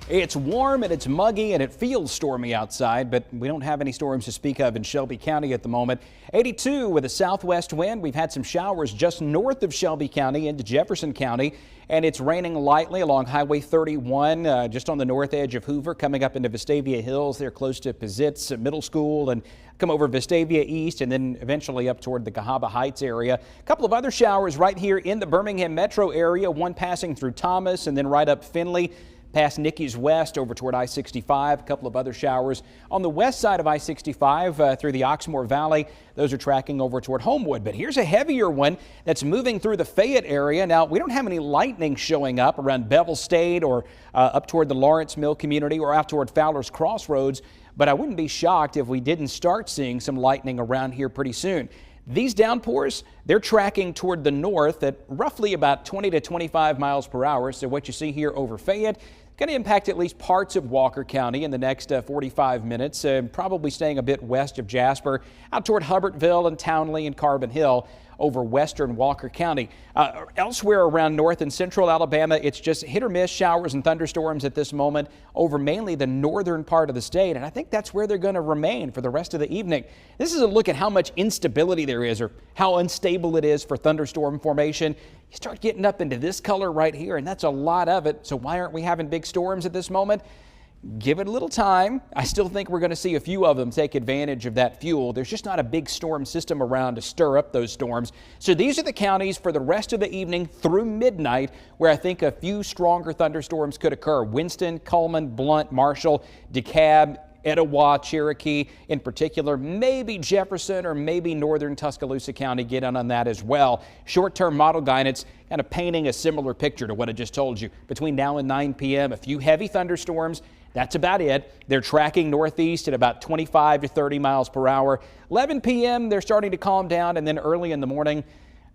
It's warm and it's muggy and it feels stormy outside, but we don't have any storms to speak of in Shelby County at the moment. 82 with a southwest wind. We've had some showers just north of Shelby County into Jefferson County, and it's raining lightly along Highway 31 just on the north edge of Hoover, coming up into Vestavia Hills. They're close to Pizitz Middle School and come over Vestavia East and then eventually up toward the Cahaba Heights area. A couple of other showers right here in the Birmingham metro area, one passing through Thomas and then right up Finley, past Nicky's West over toward I-65. A couple of other showers on the west side of I-65 through the Oxmoor Valley. Those are tracking over toward Homewood. But here's a heavier one that's moving through the Fayette area. Now, we don't have any lightning showing up around Bevel State or up toward the Lawrence Mill community or out toward Fowler's Crossroads, but I wouldn't be shocked if we didn't start seeing some lightning around here pretty soon. These downpours, they're tracking toward the north at roughly about 20 to 25 miles per hour. So what you see here over Fayette, going to impact at least parts of Walker County in the next 45 minutes, probably staying a bit west of Jasper, out toward Hubbartville and Townley and Carbon Hill over western Walker County. Elsewhere around north and central Alabama, it's just hit or miss showers and thunderstorms at this moment over mainly the northern part of the state, and I think that's where they're going to remain for the rest of the evening. This is a look at how much instability there is or how unstable it is for thunderstorm formation. You start getting up into this color right here, and that's a lot of it. So why aren't we having big storms at this moment? Give it a little time. I still think we're going to see a few of them take advantage of that fuel. There's just not a big storm system around to stir up those storms. So these are the counties for the rest of the evening through midnight where I think a few stronger thunderstorms could occur. Winston, Cullman, Blount, Marshall, DeKalb, Etowah, Cherokee in particular, maybe Jefferson or maybe northern Tuscaloosa County get in on that as well. Short-term model guidance kind of painting a similar picture to what I just told you. Between now and 9 p.m., a few heavy thunderstorms. That's about it. They're tracking northeast at about 25 to 30 miles per hour. 11 p.m., they're starting to calm down, and then early in the morning,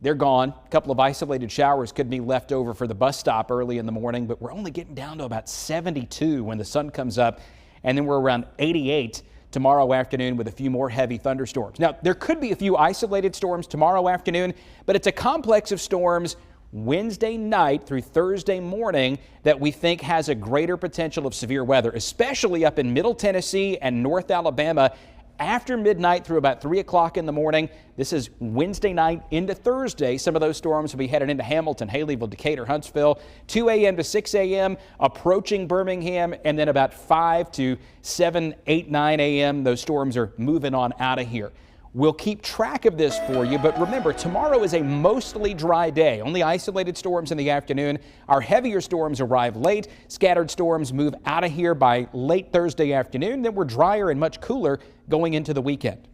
they're gone. A couple of isolated showers could be left over for the bus stop early in the morning, but we're only getting down to about 72 when the sun comes up, and then we're around 88 tomorrow afternoon with a few more heavy thunderstorms. Now, there could be a few isolated storms tomorrow afternoon, but it's a complex of storms Wednesday night through Thursday morning that we think has a greater potential of severe weather, especially up in Middle Tennessee and North Alabama after midnight through about 3 o'clock in the morning. This is Wednesday night into Thursday. Some of those storms will be headed into Hamilton, Haleyville, Decatur, Huntsville, 2 a.m. to 6 a.m., approaching Birmingham, and then about 5 to 7, 8, 9 a.m. those storms are moving on out of here. We'll keep track of this for you, but remember, tomorrow is a mostly dry day. Only isolated storms in the afternoon. Our heavier storms arrive late. Scattered storms move out of here by late Thursday afternoon. Then we're drier and much cooler going into the weekend.